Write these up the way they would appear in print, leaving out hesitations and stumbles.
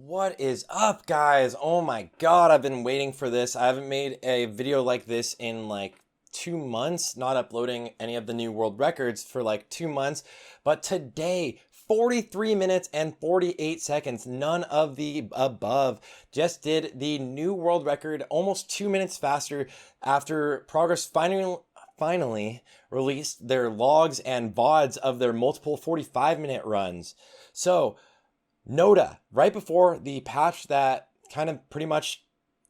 What is up, guys? Oh my god, I've been waiting for this. I haven't made a video like this in like 2 months, not uploading any of the new world records for like 2 months. But today, 43 minutes and 48 seconds, none of the above, just did the new world record almost 2 minutes faster after Progress finally released their logs and VODs of their multiple 45-minute runs. So, NOTA, right before the patch that kind of pretty much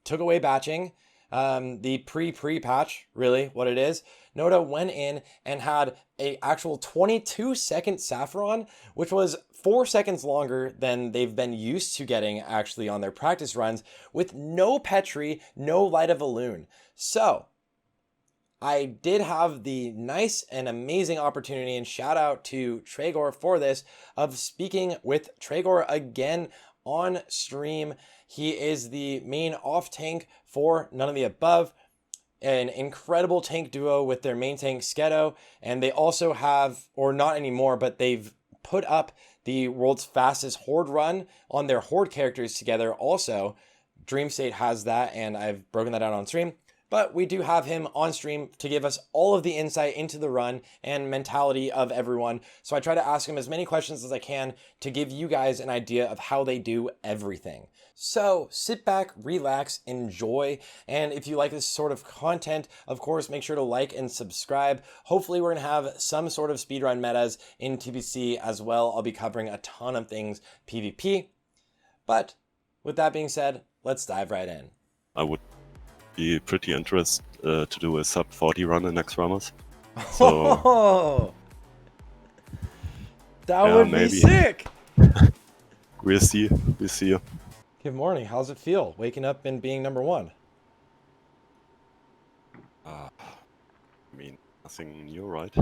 took away batching, the pre-patch, really what it is, NOTA went in and had a actual 22-second Sapphiron, which was 4 seconds longer than they've been used to getting actually on their practice runs, with no Petri, no Light of a Loon. So, I did have the nice and amazing opportunity, and shout out to Tragor for this, of speaking with Tragor again on stream. He is the main off tank for None of the Above, an incredible tank duo with their main tank Skedo, and they also have, or not anymore, but they've put up the world's fastest Horde run on their Horde characters together also. Dream State has that, and I've broken that out on stream. But we do have him on stream to give us all of the insight into the run and mentality of everyone. So I try to ask him as many questions as I can to give you guys an idea of how they do everything. So sit back, relax, enjoy. And if you like this sort of content, of course, make sure to like and subscribe. Hopefully we're going to have some sort of speedrun metas in TBC as well. I'll be covering a ton of things PvP. But with that being said, let's dive right in. I would be pretty interested to do a sub 40 run in Naxx runners. So that would be sick. We'll see. Good morning. How's it feel waking up and being number one? I mean, nothing new, right?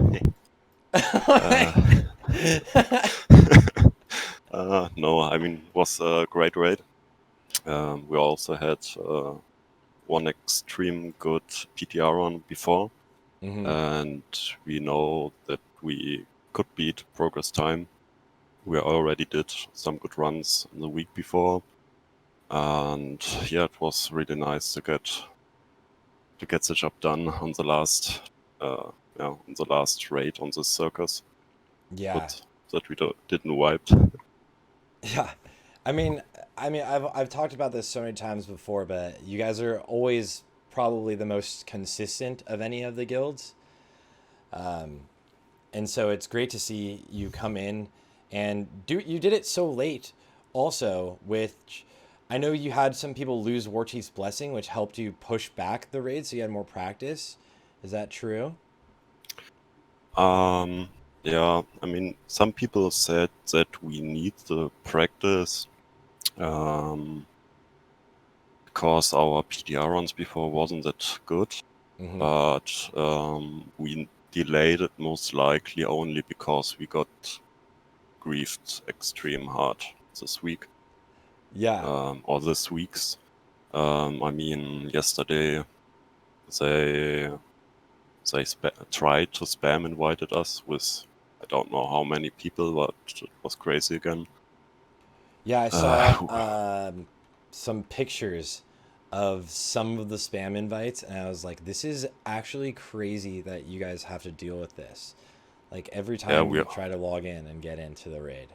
No, I mean, it was a great raid. We also had one extreme good PTR run before, and we know that we could beat progress time. We already did some good runs in the week before, and yeah, it was really nice to get the job done on the last raid on the circus. Yeah, that we didn't wipe. Yeah, I mean, I've talked about this so many times before, but you guys are always probably the most consistent of any of the guilds. And so it's great to see you come in and you did it so late also, which I know you had some people lose Warchief's Blessing, which helped you push back the raid so you had more practice. Is that true? Yeah, I mean, some people said that we need the practice because our PTR runs before wasn't that good, but we delayed it most likely only because we got griefed extreme hard this week. Yeah. Or this week's. I mean, yesterday they tried to spam invited us with I don't know how many people, but it was crazy again. Yeah, I saw some pictures of some of the spam invites, and I was like, this is actually crazy that you guys have to deal with this. Like, every time we try to log in and get into the raid.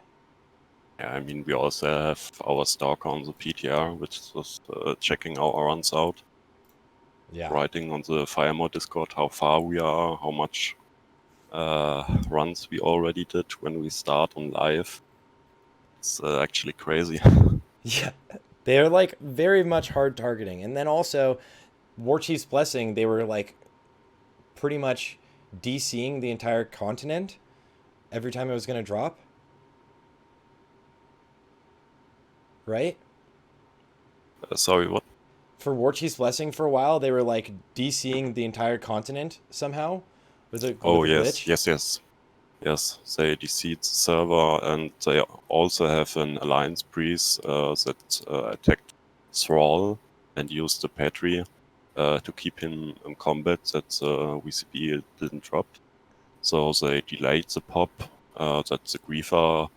Yeah, I mean, we also have our stalker on the PTR, which was checking our runs out. Yeah. Writing on the Fire Mode Discord how far we are, how much runs we already did when we start on live. It's actually crazy. Yeah, they're like very much hard targeting. And then also Warchief's Blessing, they were like pretty much DCing the entire continent every time it was going to drop. Right? Sorry, what? For Warchief's Blessing for a while, they were like DCing the entire continent somehow. Was it? Oh, yes. Yes, they DC'd the server, and they also have an alliance priest that attacked Thrall and used the Petri to keep him in combat that the VCB didn't drop. So they delayed the pop that the Griefer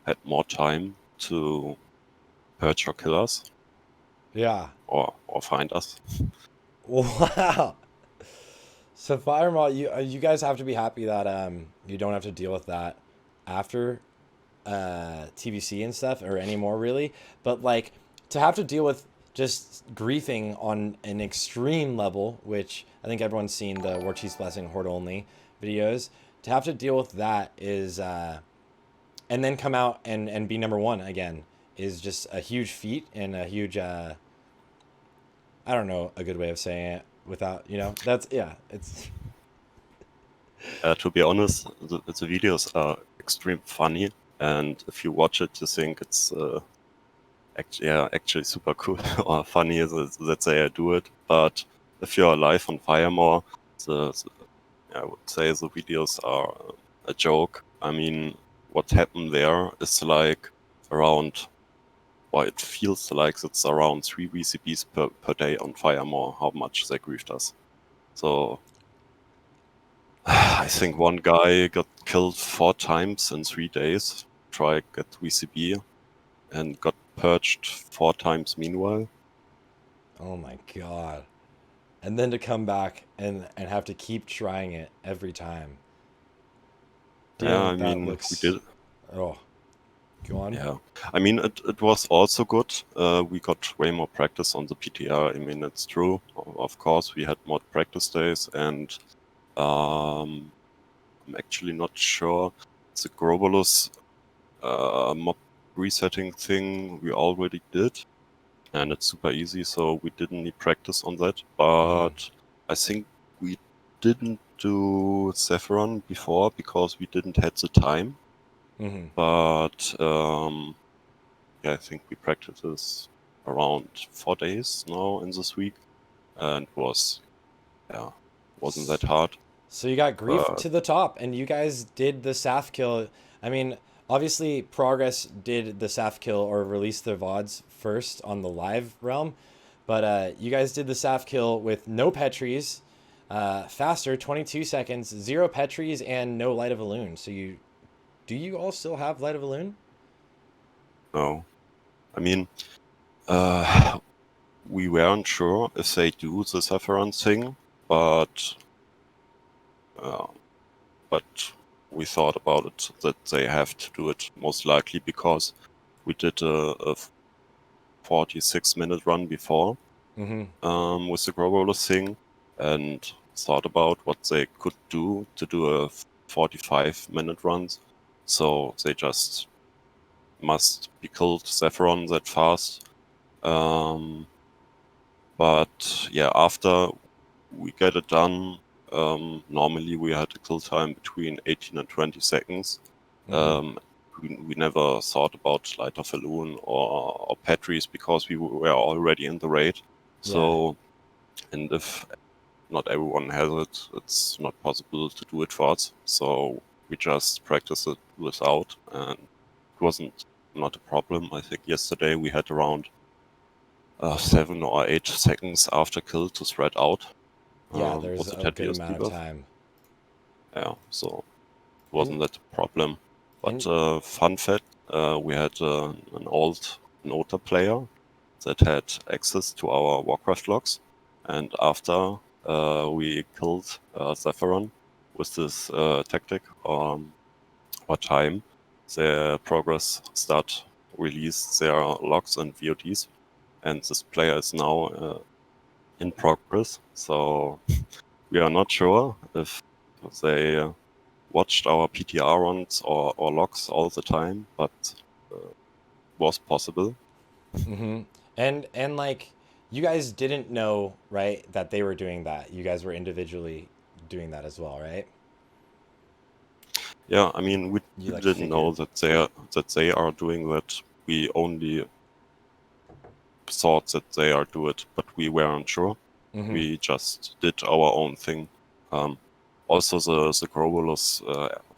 had more time to purge or kill us. Yeah. Or find us. Wow. So Fireball, you guys have to be happy that you don't have to deal with that after TVC and stuff or anymore really. But like to have to deal with just griefing on an extreme level, which I think everyone's seen the War Chief's Blessing Horde only videos. To have to deal with that is and then come out and be number one again is just a huge feat and a huge I don't know a good way of saying it without, you know, that's, yeah, it's. To be honest, the videos are extremely funny, and if you watch it, you think it's actually super cool or funny that they do it. But if you're live on Firemore, I would say the videos are a joke. I mean, what happened there is like around, or it feels like it's around 3 VCBs per day on Firemore, how much they griefed us. So I think one guy got killed 4 times in 3 days, tried get VCB, and got purged 4 times meanwhile. Oh my god. And then to come back and have to keep trying it every time. Yeah, Dang, I that mean, looks. we did. Oh, go on. Yeah, I mean, it was also good. We got way more practice on the PTR. I mean, it's true. Of course, we had more practice days, and I'm actually not sure. The Grobolus mob resetting thing we already did, and it's super easy, so we didn't need practice on that. But I think we didn't do Sapphiron before because we didn't have the time. But yeah, I think we practiced this around 4 days now in this week, and wasn't that hard. So you got grief to the top, and you guys did the Sapph kill. I mean, obviously, Progress did the Sapph kill or released their VODs first on the live realm, but you guys did the Sapph kill with no Petries, faster, 22 seconds, 0 Petries, and no Light of Elune. So do you all still have Light of Elune? No. I mean, we weren't sure if they do the Sapphiron thing, but we thought about it that they have to do it most likely because we did a 46-minute run before with the Grow thing, and thought about what they could do to do a 45-minute run. So they just must be killed Sapphiron that fast. But yeah, after we get it done, normally we had a kill time between 18 and 20 seconds. We never thought about Light of Elune or Petries because we were already in the raid. So, and if not everyone has it, it's not possible to do it for us. So we just practice it without, and it wasn't not a problem. I think yesterday we had around 7 or 8 seconds after kill to spread out. Yeah, there's was the a good Thaddius amount debuff. of time. Yeah, so wasn't that a problem. But fun fact, we had an old NOTA player that had access to our Warcraft logs, and after we killed Sapphiron with this tactic or time, their progress start released their logs and VODs, and this player is now in progress. So we are not sure if they watched our PTR runs or logs all the time, but was possible. And like you guys didn't know, right, that they were doing that. You guys were individually doing that as well, right? Yeah, I mean, we You like didn't know figured. that they are doing that. We only thought that they are doing it, but we weren't sure. We just did our own thing. Also, the Grobolus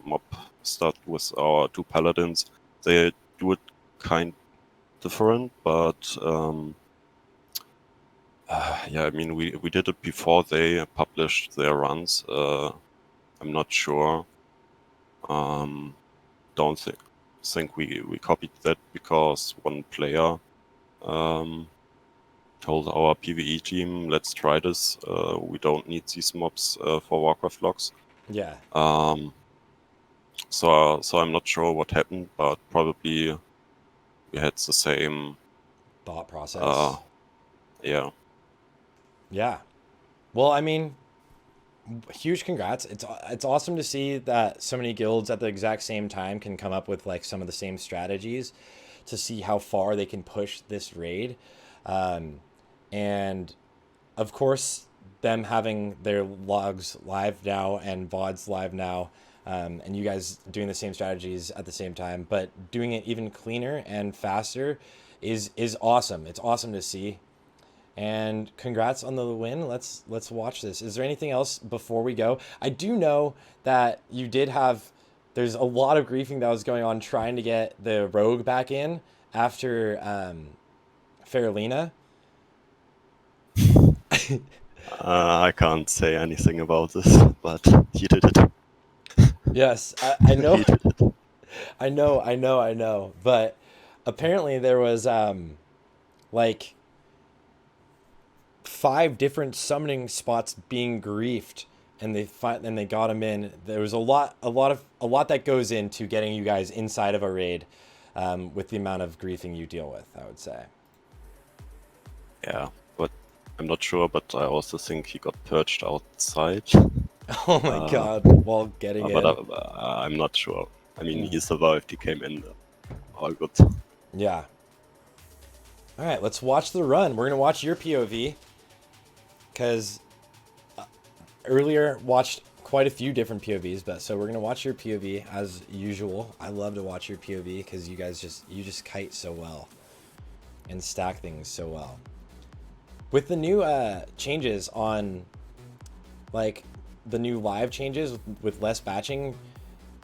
mob start with our 2 paladins. They do it kind different, but yeah, I mean, we did it before they published their runs. I'm not sure. Don't think we copied that because one player told our PvE team, let's try this. We don't need these mobs for Warcraft logs. Yeah. So I'm not sure what happened, but probably we had the same Thought process. Yeah. Yeah. Well, I mean, huge congrats. It's awesome to see that so many guilds at the exact same time can come up with like some of the same strategies to see how far they can push this raid. And of course, them having their logs live now and VODs live now, and you guys doing the same strategies at the same time, but doing it even cleaner and faster is awesome. It's awesome to see. And congrats on the win. Let's watch this. Is there anything else before we go? I do know that you did have. There's a lot of griefing that was going on trying to get the rogue back in after Faralina. I can't say anything about this, but he did it. Yes, I know. He did it. I know. But apparently there was like 5 different summoning spots being griefed, and they got him in. There was a lot that goes into getting you guys inside of a raid, with the amount of griefing you deal with, I would say. Yeah, but I'm not sure, but I also think he got purged outside. Oh my god, while getting But in. I'm not sure. I mean, he survived, he came in. All good. Yeah. All right, let's watch the run. We're going to watch your POV, because earlier watched quite a few different POVs, but so we're going to watch your POV as usual. I love to watch your POV because you guys just kite so well and stack things so well. With the new changes on, like, the new live changes with less batching,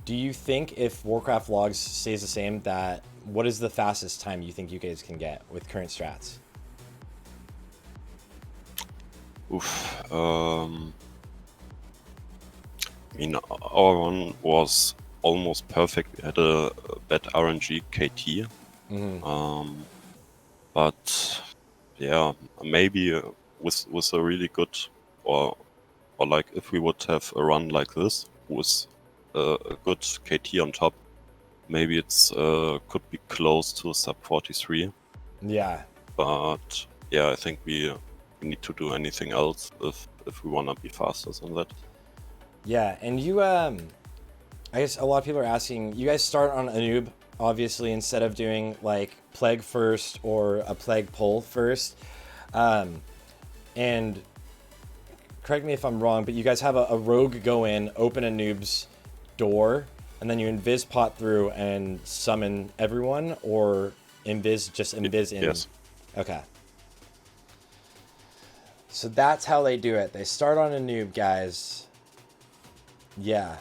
do you think if Warcraft logs stays the same, that what is the fastest time you think you guys can get with current strats? Oof. I mean, our one was almost perfect. We had a bad RNG KT. But yeah, maybe with a really good, or like if we would have a run like this with a good KT on top, maybe it's could be close to sub 43. Yeah. But yeah, I think we need to do anything else if we wanna be faster than that. Yeah, and you I guess a lot of people are asking, you guys start on a noob, obviously, instead of doing like plague first or a plague pull first. And correct me if I'm wrong, but you guys have a rogue go in, open a noob's door, and then you invis pot through and summon everyone, or just invis in. Yes. Okay. So that's how they do it. They start on a noob, guys. Yeah.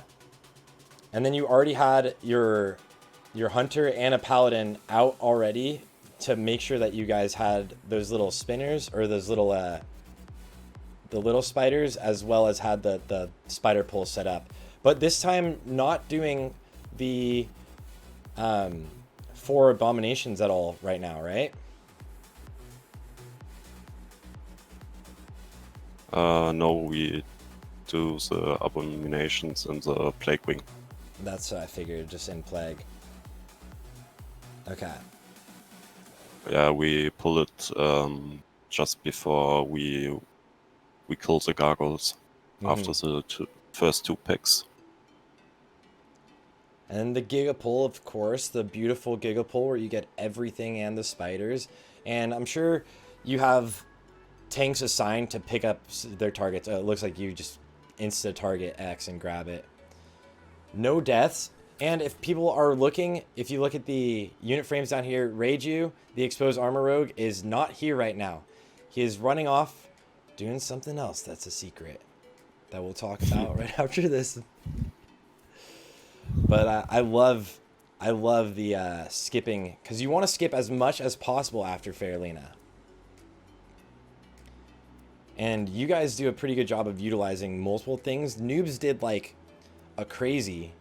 And then you already had your hunter and a paladin out already to make sure that you guys had those little spinners, or those little the little spiders, as well as had the spider pull set up. But this time not doing the 4 abominations at all right now, right? No, we do the abominations and the plague wing. That's what I figured, just in plague. Okay. Yeah, we pull it just before we kill the gargoyles after the first 2 picks. And the Giga Pull, of course, the beautiful Giga Pull where you get everything and the spiders. And I'm sure you have tanks assigned to pick up their targets. It looks like you just insta target X and grab it. No deaths. And if people are looking, if you look at the unit frames down here, Reiju, the exposed armor rogue, is not here right now. He is running off doing something else that's a secret that we'll talk about right after this. But I love the skipping, because you want to skip as much as possible after Faralina. And you guys do a pretty good job of utilizing multiple things. Noobs did like a crazy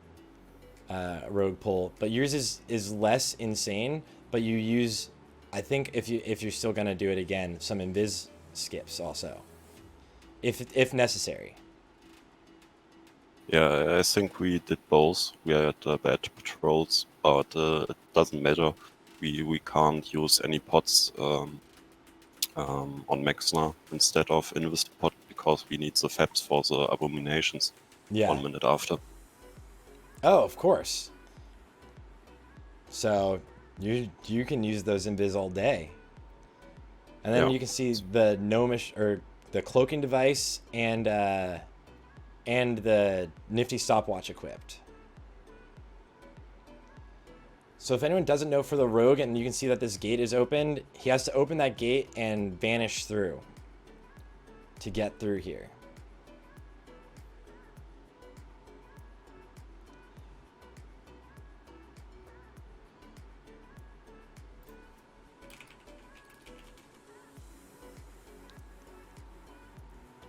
rogue pull, but yours is less insane, but you use I think if you're still gonna do it again, some invis skips also, if necessary. Yeah, I think we did both. We had bad patrols, but it doesn't matter. We can't use any pots on Maxna instead of Invis pot because we need the Fabs for the Abominations Yeah. 1 minute after. Oh, of course. So you can use those invis all day. And then you can see the gnomish or the cloaking device and the nifty stopwatch equipped. So if anyone doesn't know, for the rogue, and you can see that this gate is opened, he has to open that gate and vanish through to get through here.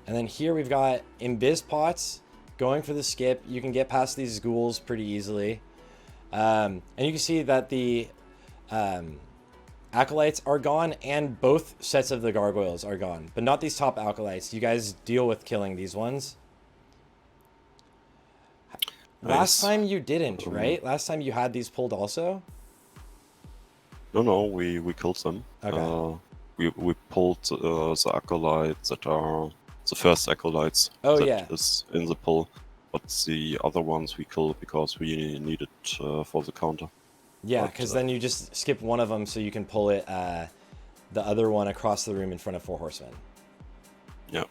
And then here we've got invis pots going for the skip. You can get past these ghouls pretty easily. And you can see that the acolytes are gone and both sets of the gargoyles are gone, but not these top acolytes. You guys deal with killing these ones. Nice. Last time you didn't, right? Last time you had these pulled also? No, we killed them. Okay. We pulled the acolytes that are the first acolytes that is in the pull, but the other ones we killed because we needed for the counter. Yeah, because then you just skip one of them so you can pull it, the other one across the room in front of 4 horsemen. Yeah.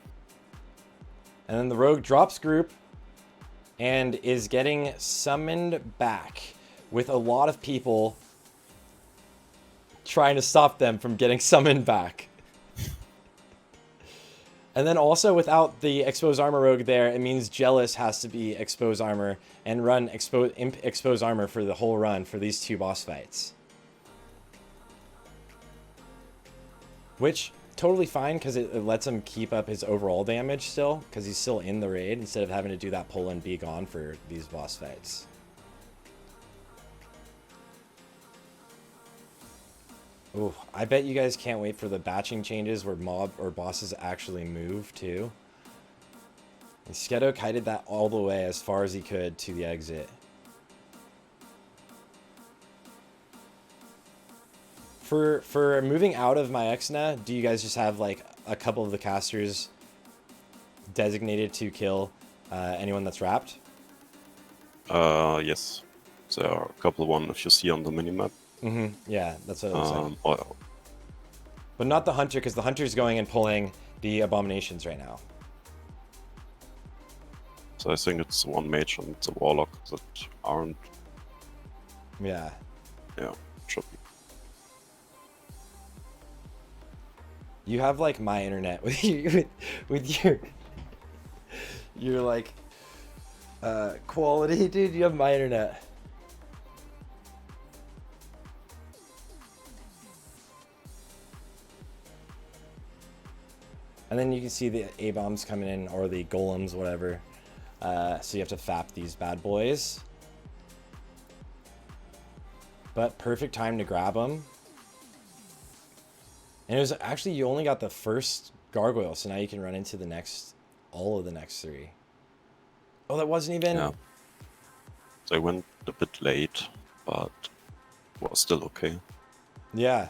And then the rogue drops group and is getting summoned back with a lot of people trying to stop them from getting summoned back. And then also without the exposed armor rogue there, it means Jealous has to be exposed armor and run exposed armor for the whole run for these 2 boss fights. Which, totally fine, because it lets him keep up his overall damage still, because he's still in the raid, instead of having to do that pull and be gone for these boss fights. Ooh, I bet you guys can't wait for the batching changes where mob or bosses actually move too. And Skedo kited that all the way as far as he could to the exit. For moving out of my Exna, do you guys just have like a couple of the casters designated to kill anyone that's wrapped? Yes. There are a couple of ones if you see on the minimap. Yeah, that's what it looks like. But not the hunter, because the hunter's going and pulling the abominations right now. So I think it's one mage and the warlock that aren't. Yeah. Yeah, should be. You have like my internet with your like quality, dude. You have my internet. And then you can see the A-bombs coming in, or the golems, whatever. So you have to fap these bad boys. But perfect time to grab them. And it was actually, you only got the first gargoyle, so now you can run into the next, all of the next 3. Oh, that wasn't even... Yeah. They went a bit late, but was still okay. Yeah.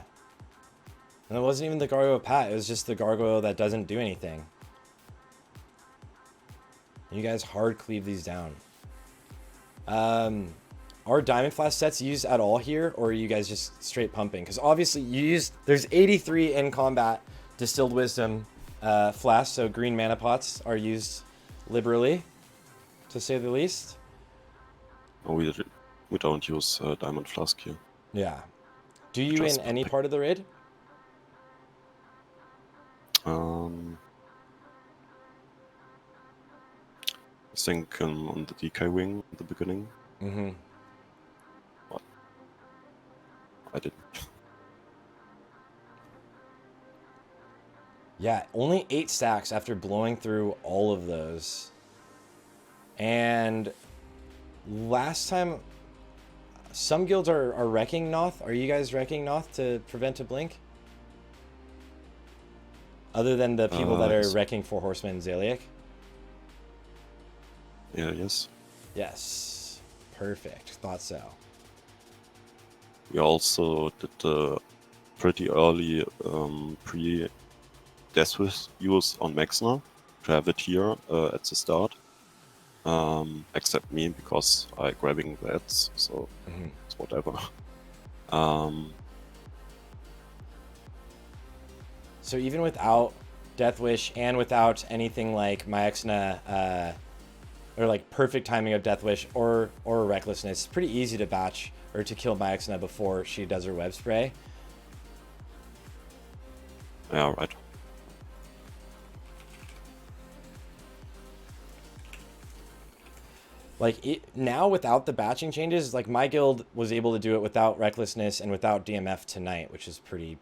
And it wasn't even the gargoyle pat, it was just the gargoyle that doesn't do anything. You guys hard cleave these down. Are Diamond Flask sets used at all here, or are you guys just straight pumping? Because obviously you used, there's 83 in combat Distilled Wisdom flasks, so green mana pots are used liberally, to say the least. Oh, we don't use Diamond Flask here. Yeah. Do you Just in any pumping. part of the raid? I think on the DK wing at the beginning. Mm-hmm. But I didn't. Yeah, only 8 stacks after blowing through all of those. And last time, Some guilds are wrecking Noth. Are you guys wrecking Noth to prevent a blink? Other than the people that are wrecking for Horsemen and Zaliek? Yeah, yes. Yes. Perfect. Thought so. We also did the pretty early pre-Deathwish use on Max now, to have it here at the start. Except me, because I grabbing that, so it's whatever. So even without Deathwish and without anything like Myexna, or like perfect timing of Deathwish or Recklessness, it's pretty easy to batch or to kill Myexna before she does her web spray. Yeah, right. Like now without the batching changes, like my guild was able to do it without Recklessness and without DMF tonight, which is pretty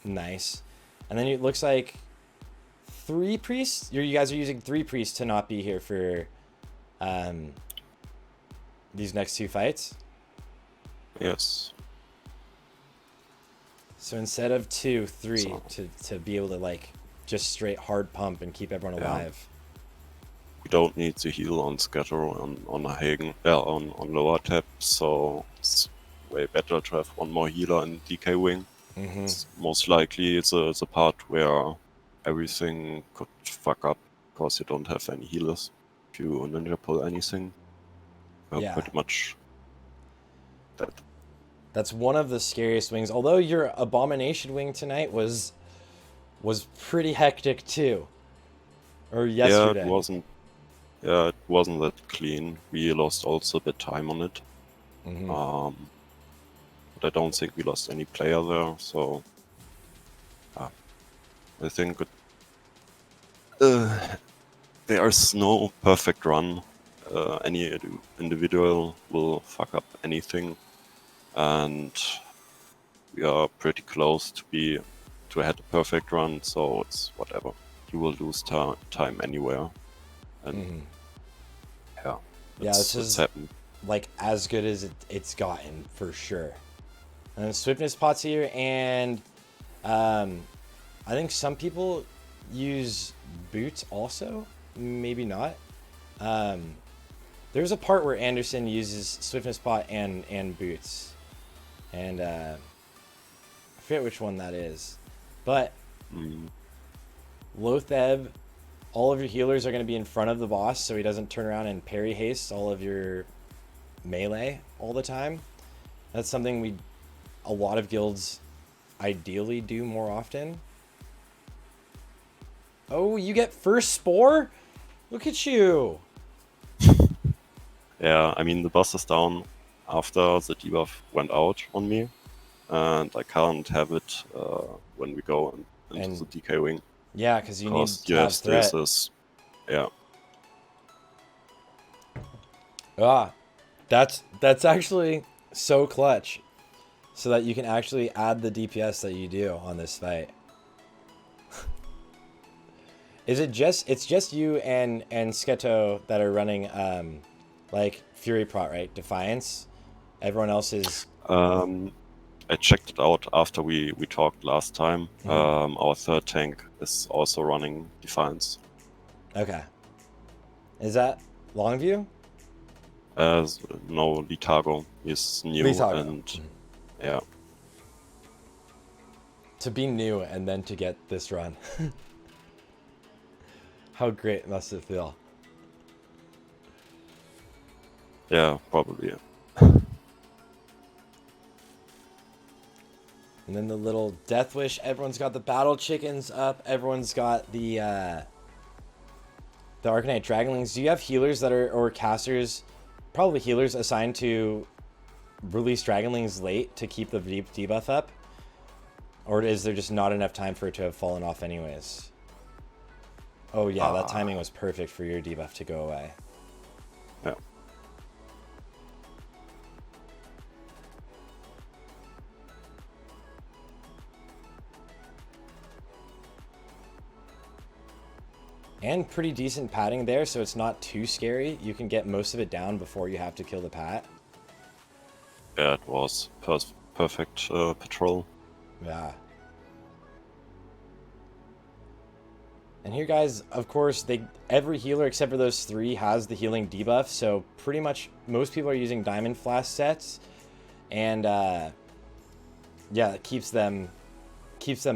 nice. And then it looks like 3 priests. You guys are using 3 priests to not be here for these next 2 fights. Yes. So instead of 2, 3 to be able to like just straight hard pump and keep everyone alive. We don't need to heal on Scatter on Hagen, on lower tap, so it's way better to have one more healer in DK wing. It's most likely it's a part where everything could fuck up because you don't have any healers. If you ninja pull anything, you're pretty much dead. That's one of the scariest wings. Although your Abomination wing tonight was pretty hectic too. Or yesterday. Yeah, it wasn't that clean. We lost also a bit time on it. But I don't think we lost any player there, so I think there's no perfect run. Any individual will fuck up anything, and we are pretty close to have a perfect run, so it's whatever. You will lose time anywhere, and this is happened. Like as good as it's gotten for sure. And Swiftness pot's here, and I think some people use boots also, maybe not. There's a part where Anderson uses Swiftness pot and boots, and I forget which one that is, but Lotheb, all of your healers are going to be in front of the boss, so he doesn't turn around and parry haste all of your melee all the time. That's something a lot of guilds ideally do more often. Oh, you get first spore? Look at you. Yeah, I mean the boss is down after the debuff went out on me, and I can't have it when we go into the DK wing. Yeah, because you need to have threat. Stasis. Yeah. That's actually so clutch, so that you can actually add the DPS that you do on this fight. It's just you and Sketo that are running like Fury Prot, right? Defiance. Everyone else is. I checked it out after we talked last time. Our third tank is also running Defiance. Okay. Is that Longview? No, Litago is new. And yeah. To be new and then to get this run. How great must it feel? Yeah, probably. And then the little Death Wish. Everyone's got the battle chickens up. Everyone's got the Arcanite Dragonlings. Do you have healers that are, or casters, probably healers assigned to release Dragonlings late to keep the debuff up? Or is there just not enough time for it to have fallen off anyways? Oh yeah, that timing was perfect for your debuff to go away. Yeah. And pretty decent padding there, so it's not too scary. You can get most of it down before you have to kill the pat. Yeah, it was perfect patrol. Yeah. And here, guys, of course, every healer except for those 3 has the healing debuff. So pretty much most people are using Diamond Flask sets, and yeah, it keeps them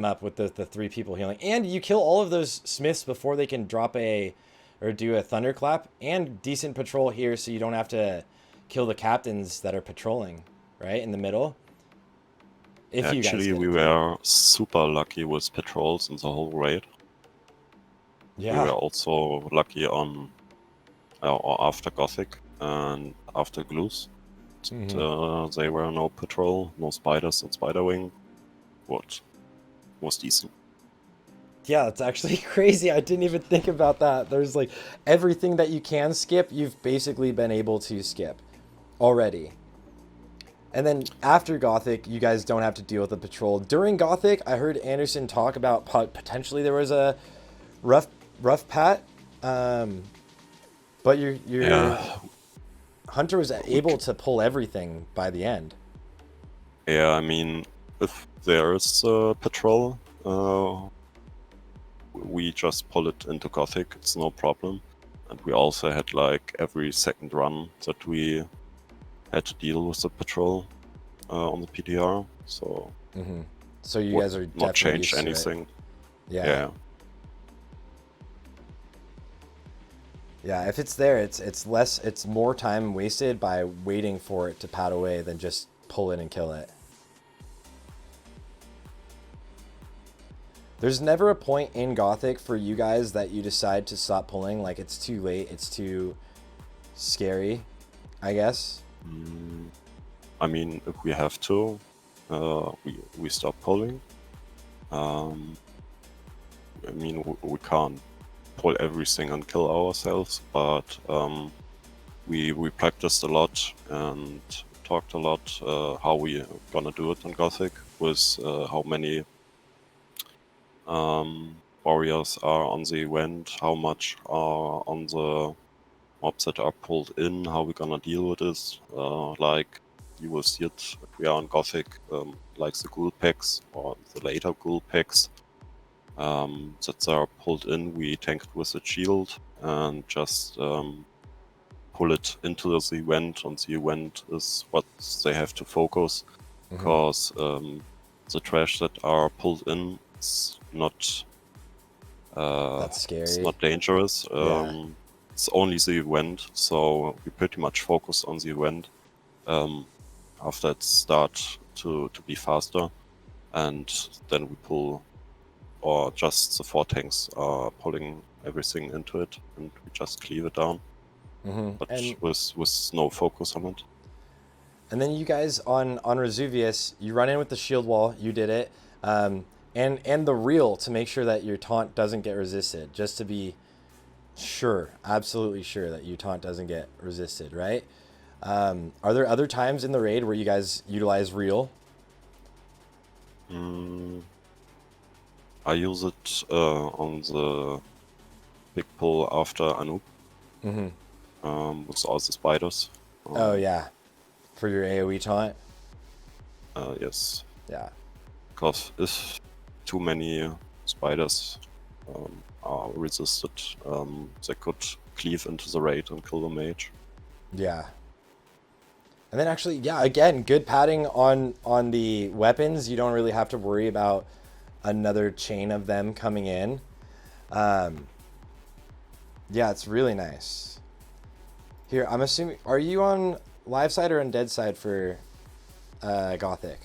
up with the 3 people healing. And you kill all of those smiths before they can drop or do a thunderclap. And decent patrol here, so you don't have to kill the captains that are patrolling right in the middle. If you guys Actually, get we it. were super lucky with patrols in the whole raid. Yeah. We were also lucky on or after Gothic and after Glues. They were no patrol, no spiders and spiderwing. What was decent. Yeah, that's actually crazy. I didn't even think about that. There's like everything that you can skip, you've basically been able to skip already. And then after Gothic, you guys don't have to deal with the patrol. During Gothic, I heard Anderson talk about potentially there was a rough pat, but your Hunter was able to pull everything by the end. Yeah, I mean, if there is a patrol, we just pull it into Gothic. It's no problem. And we also had like every second run that we had to deal with the patrol on the PTR. So so you guys are definitely not change used to anything. it. Yeah. Yeah, if it's there, it's more time wasted by waiting for it to pat away than just pull it and kill it. There's never a point in Gothic for you guys that you decide to stop pulling, like it's too late, it's too scary, I guess. I mean, if we have to, we stop pulling. I mean, we can't pull everything and kill ourselves, but we practiced a lot and talked a lot how we gonna do it on Gothic with how many warriors are on the event, how much are on the mobs that are pulled in, how we gonna deal with this. Like you will see it if we are on Gothic, like the ghoul packs or the later ghoul packs that are pulled in, we tank it with a shield and just pull it into the event, and the event is what they have to focus, because the trash that are pulled in is not That's scary. it's not dangerous. It's only the event, so we pretty much focus on the event after it starts to be faster, and then we pull, or just the 4 tanks are pulling everything into it, and we just cleave it down. But with no focus on it. And then you guys on Resuvius, you run in with the shield wall. You did it, and the reel to make sure that your taunt doesn't get resisted, just to be sure, absolutely sure that your taunt doesn't get resisted, right? Are there other times in the raid where you guys utilize reel? I use it on the big pull after Anoop. With all the spiders. Oh yeah, for your AoE taunt. Yes. Yeah. Because if too many spiders are resisted, they could cleave into the raid and kill the mage. Yeah. And then actually, yeah, again, good padding on the weapons. You don't really have to worry about another chain of them coming in. Yeah, it's really nice. Here, I'm assuming, are you on live side or on dead side for Gothic?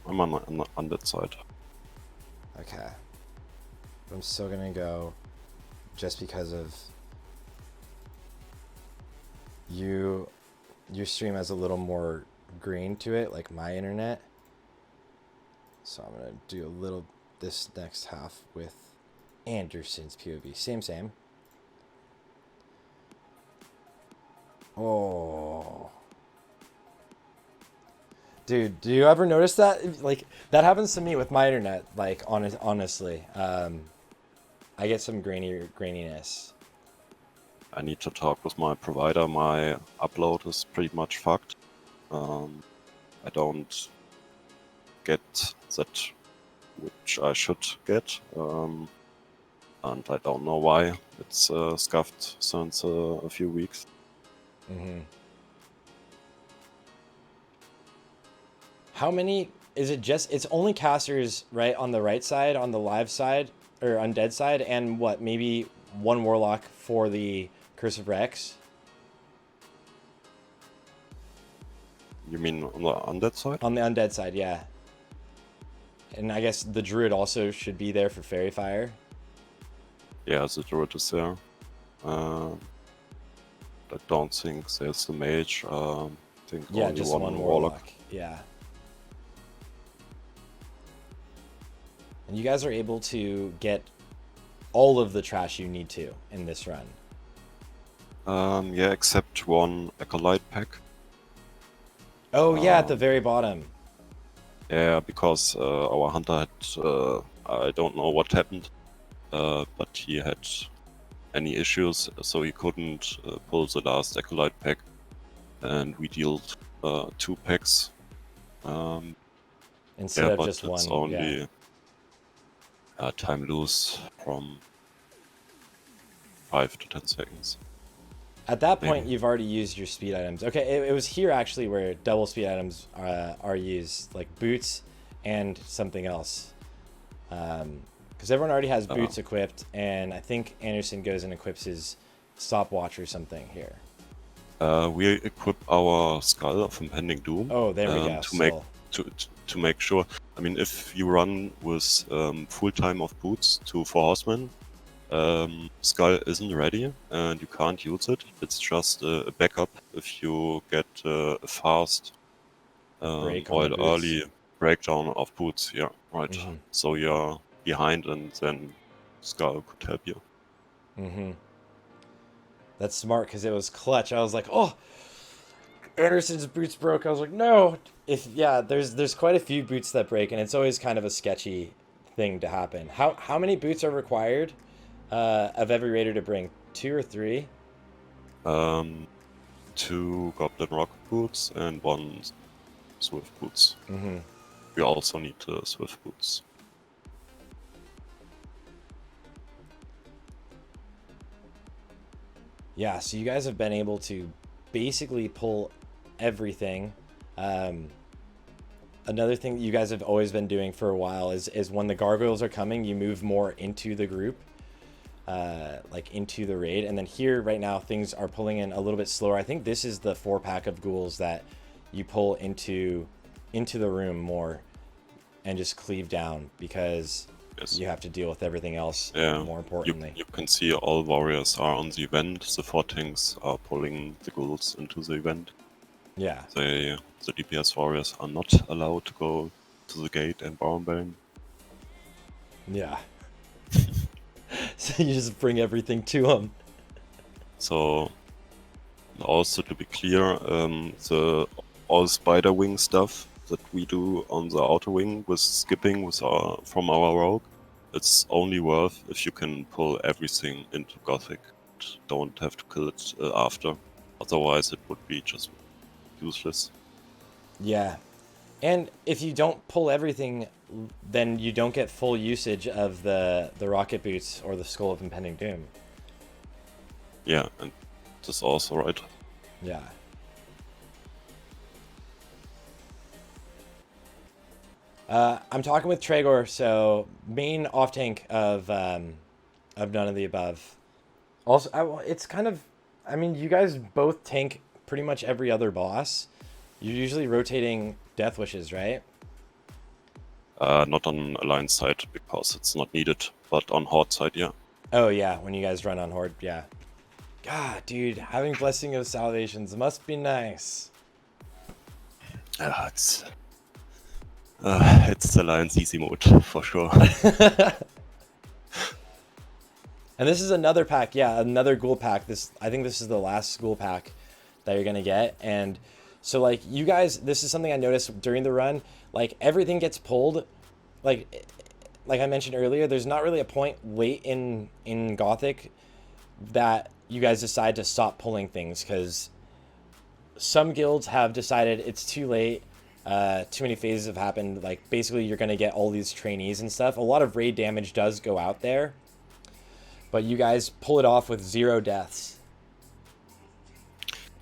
I'm on that side. Okay. I'm still gonna go just because of your stream has a little more green to it, like my internet. So I'm gonna do a little this next half with Anderson's POV. Same. Oh. Dude, do you ever notice that? Like, that happens to me with my internet, like, honestly. I get some graininess. I need to talk with my provider. My upload is pretty much fucked. I don't get that which I should get, and I don't know why it's scuffed since a few weeks. How many is it? Just it's only casters, right, on the right side, on the live side or undead side, and what, maybe one warlock for the Curse of Rex? You mean on the undead side? On the undead side, yeah. And I guess the druid also should be there for Fairy Fire. Yeah, the druid is there. I don't think there's the mage. I think Yeah, only just one warlock. Yeah. And you guys are able to get all of the trash you need to in this run. Yeah, except one acolyte pack. Oh yeah, at the very bottom. Yeah, because our hunter had, I don't know what happened, but he had any issues, so he couldn't pull the last acolyte pack, and we dealt 2 packs. Instead of just it's one. only time loose from 5 to 10 seconds. At that point, you've already used your speed items. Okay, it was here actually where double speed items are used, like boots and something else. Because everyone already has boots equipped, and I think Anderson goes and equips his stopwatch or something here. We equip our Skull of Impending Doom. Oh, there we go. To make sure. I mean, if you run with full time of boots for Horsemen, Skull isn't ready and you can't use it. It's just a backup if you get a fast or early breakdown of boots. Yeah, right. So you're behind, and then Skull could help you. That's smart, because it was clutch. I was like, oh, Anderson's boots broke. I was like, no. There's quite a few boots that break, and it's always kind of a sketchy thing to happen. How many boots are required of every raider to bring? 2 or 3? 2 Goblin Rocket boots and 1 Swift boots. We also need Swift boots. Yeah, so you guys have been able to basically pull everything. Another thing that you guys have always been doing for a while is when the gargoyles are coming, you move more into the group, like into the raid. And then here right now, things are pulling in a little bit slower. I think this is the 4-pack of ghouls that you pull into the room more and just cleave down, because you have to deal with everything else. More importantly, you can see all warriors are on the event. The 4 tanks are pulling the ghouls into the event. Yeah. The DPS warriors are not allowed to go to the gate and Baron. Yeah. So you just bring everything to them. So, also to be clear, all spider wing stuff that we do on the outer wing with skipping from our rogue, it's only worth if you can pull everything into Gothic. Don't have to kill it after. Otherwise, it would be just useless. Yeah. And if you don't pull everything, then you don't get full usage of the rocket boots or the Skull of Impending Doom. Yeah, and that's also right. Yeah. I'm talking with Tragor, so main off tank of none of the above. Also, it's kind of, I mean, you guys both tank pretty much every other boss. You're usually rotating Death Wishes, right? Not on Alliance side because it's not needed, but on Horde side, yeah. Oh yeah, when you guys run on Horde, yeah. God, dude, having Blessing of Salvations must be nice. It's the Alliance easy mode for sure. And this is another pack, yeah, another ghoul pack. I think this is the last ghoul pack that you're gonna get. And so like you guys, this is something I noticed during the run, like everything gets pulled. Like I mentioned earlier, there's not really a point late in Gothic that you guys decide to stop pulling things, because some guilds have decided it's too late. Too many phases have happened. Like, basically, you're going to get all these trainees and stuff. A lot of raid damage does go out there. But you guys pull it off with 0 deaths.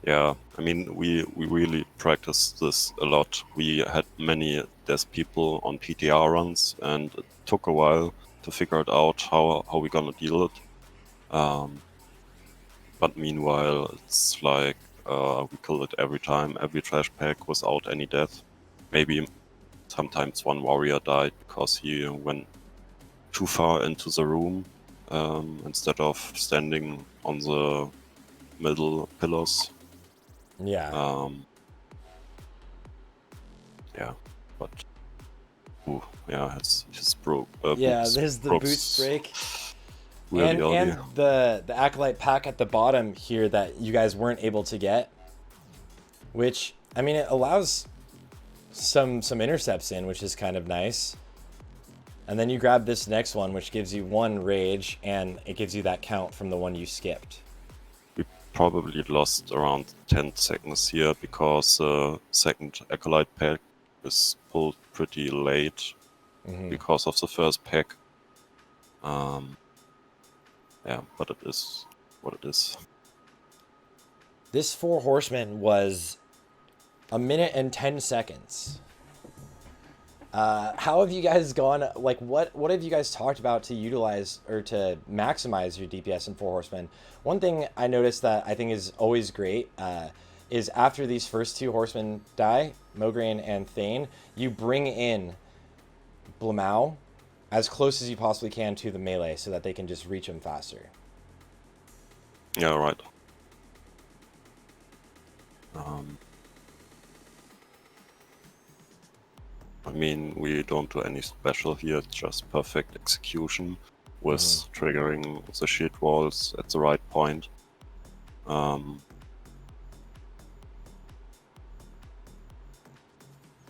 Yeah, I mean, we really practiced this a lot. We had many death people on PTR runs, and it took a while to figure it out how we're gonna deal it. But meanwhile, it's like we kill it every time, every trash pack without any death. Maybe sometimes one warrior died because he went too far into the room instead of standing on the middle pillars. Yeah. Yeah, but yeah, his broke. Yeah, boots there's the broke boost break. really early. And the Acolyte pack at the bottom here that you guys weren't able to get, which, I mean, it allows some intercepts in, which is kind of nice. And then you grab this next one, which gives you 1 rage, and it gives you that count from the one you skipped. We probably lost around 10 seconds here because second Acolyte pack is pulled pretty late because of the first pack. Yeah, but it is what it is. This 4 Horsemen was 1 minute and 10 seconds. How have you guys gone? Like, what have you guys talked about to utilize or to maximize your DPS in 4 Horsemen? One thing I noticed that I think is always great is after these first 2 Horsemen die, Mograine and Thane, you bring in Blamau as close as you possibly can to the melee so that they can just reach them faster. Yeah, right. I mean, we don't do any special here, just perfect execution with triggering the shield walls at the right point.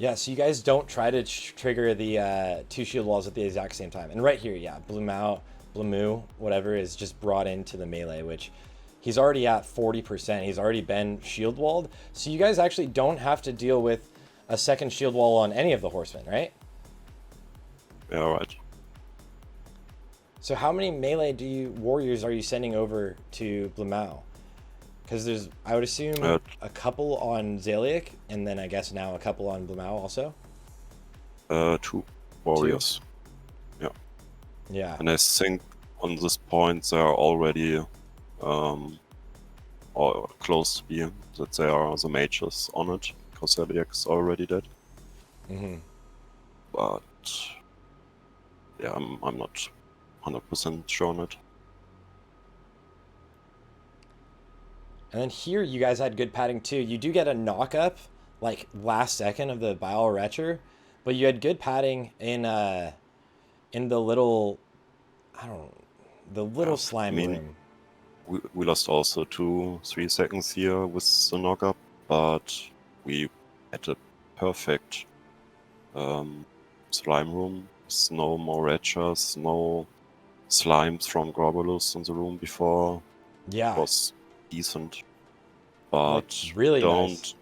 Yeah, so you guys don't try to trigger the 2 shield walls at the exact same time. And right here, yeah, Blamu, whatever, is just brought into the melee, which he's already at 40%. He's already been shield walled. So you guys actually don't have to deal with a second shield wall on any of the Horsemen, right? Yeah, right. So how many melee warriors are you sending over to Blamau? Because there's, I would assume, a couple on Zaliak, and then I guess now a couple on Blamau also? 2 warriors. 2? Yeah. Yeah. And I think on this point they are already or close to be, that they are the mages on it, because Zaliak is already dead. But yeah, I'm not 100% sure on it. And then here you guys had good padding too. You do get a knock up like last second of the Bile Retcher, but you had good padding in the little, the little slime room. We lost also 2-3 seconds here with the knock up, but we had a perfect slime room. There's no more Retchers, no slimes from Grobolus in the room before. Yeah. It was decent, but like, really nice.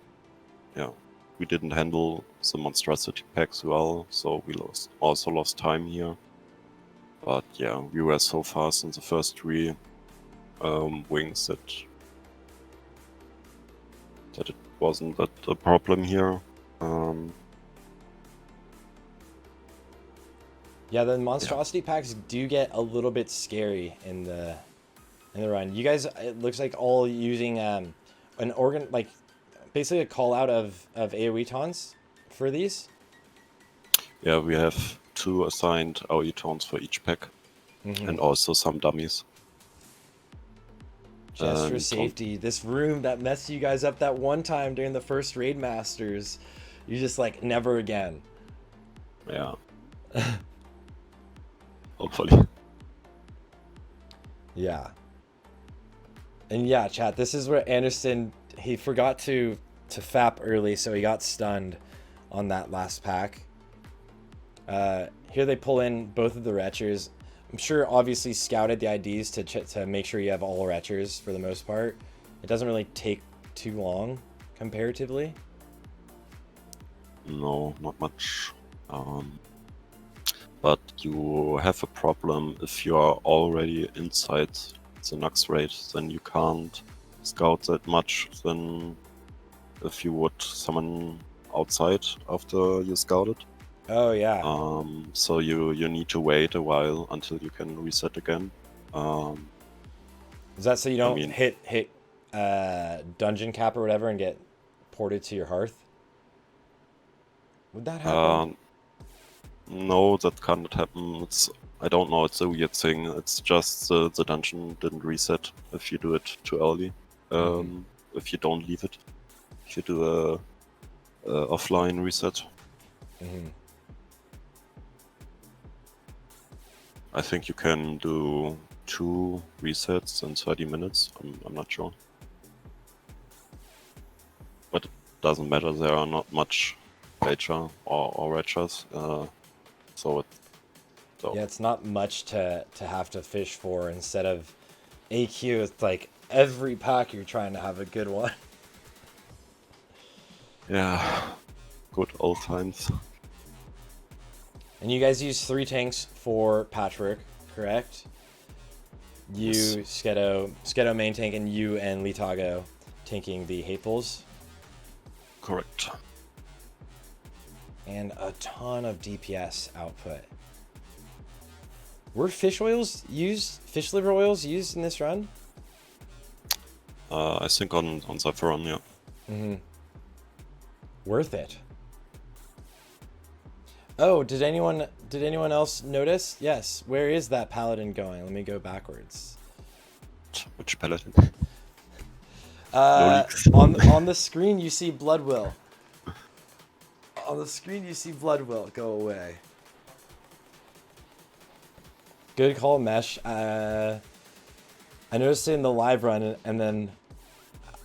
Yeah, we didn't handle the monstrosity packs well, so we also lost time here. But yeah, we were so fast in the first 3 wings that it wasn't that a problem here. Yeah, the monstrosity packs do get a little bit scary in the run. You guys, it looks like all using an organ, like basically a call out of AoE taunts for these. Yeah, we have 2 assigned AoE taunts for each pack, and also some dummies. Just for safety, this room that messed you guys up that one time during the first Raid Masters, you just like never again. Yeah. Hopefully. Yeah. And yeah, chat, this is where Anderson, he forgot to fap early, so he got stunned on that last pack. Here they pull in both of the Retchers. I'm sure obviously scouted the IDs to make sure you have all Retchers for the most part. It doesn't really take too long. comparatively? No, not much. But you have a problem if you are already inside the Naxx raid, then you can't scout that much than if you would summon outside after you scouted. Oh yeah. So you need to wait a while until you can reset again. Is that so you don't I mean, hit dungeon cap or whatever and get ported to your hearth? Would that happen? no, that cannot happen. I don't know, it's a weird thing. It's just the dungeon didn't reset if you do it too early. If you don't leave it. If you do a offline reset. I think you can do 2 resets in 30 minutes. I'm not sure. But it doesn't matter, there are not much data or retras. Yeah, it's not much to have to fish for. Instead of AQ, it's like every pack you're trying to have a good one. Yeah, good old times. And you guys use 3 tanks for Patchwork, correct? You, Yes. Skedo main tank, and you and Litago tanking the Hatefuls. Correct. And a ton of DPS output. Were fish liver oils used in this run? I think on Sapphiron, yeah. Worth it. Oh, did anyone else notice? Yes. Where is that paladin going? Let me go backwards. Which paladin? On the screen you see Bloodwill. On the screen you see Bloodwill. Go away. Good call, Mesh. I noticed it in the live run, and then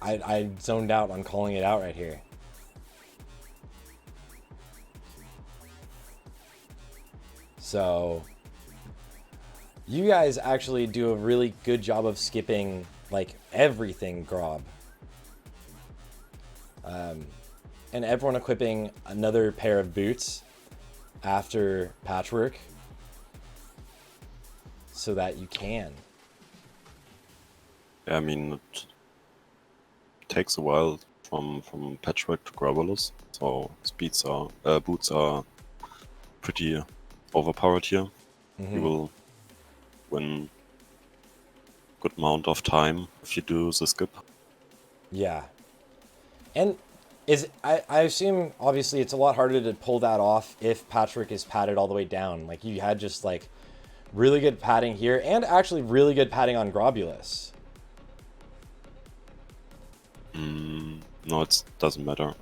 I zoned out on calling it out right here. So you guys actually do a really good job of skipping like everything Grob. And everyone equipping another pair of boots after Patchwork so that you can. Yeah, I mean, it takes a while from Patchwork to Gravelous, so boots are pretty overpowered here. You will win good amount of time if you do the skip. Yeah. And I assume obviously it's a lot harder to pull that off if Patchwork is padded all the way down. Like you had just like really good padding here and actually really good padding on Grobulus. No, it doesn't matter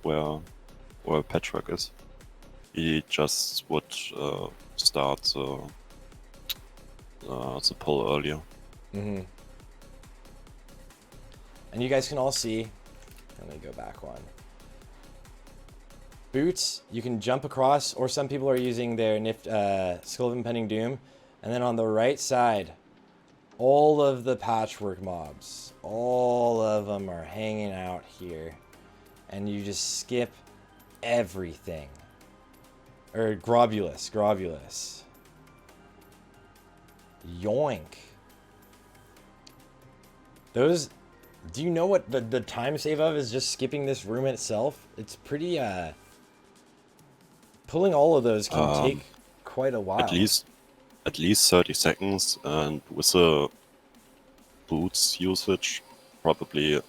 where Patchwork is. He just would start the pull earlier. And you guys can all see. Let me go back one. Boots, you can jump across, or some people are using their Skull of Impending Doom. And then on the right side, all of the Patchwork mobs, all of them are hanging out here. And you just skip everything. Or Grobulus. Yoink. Those... Do you know what the time save of is just skipping this room itself? It's pretty, pulling all of those can take quite a while. At least 30 seconds, and with the boots usage, probably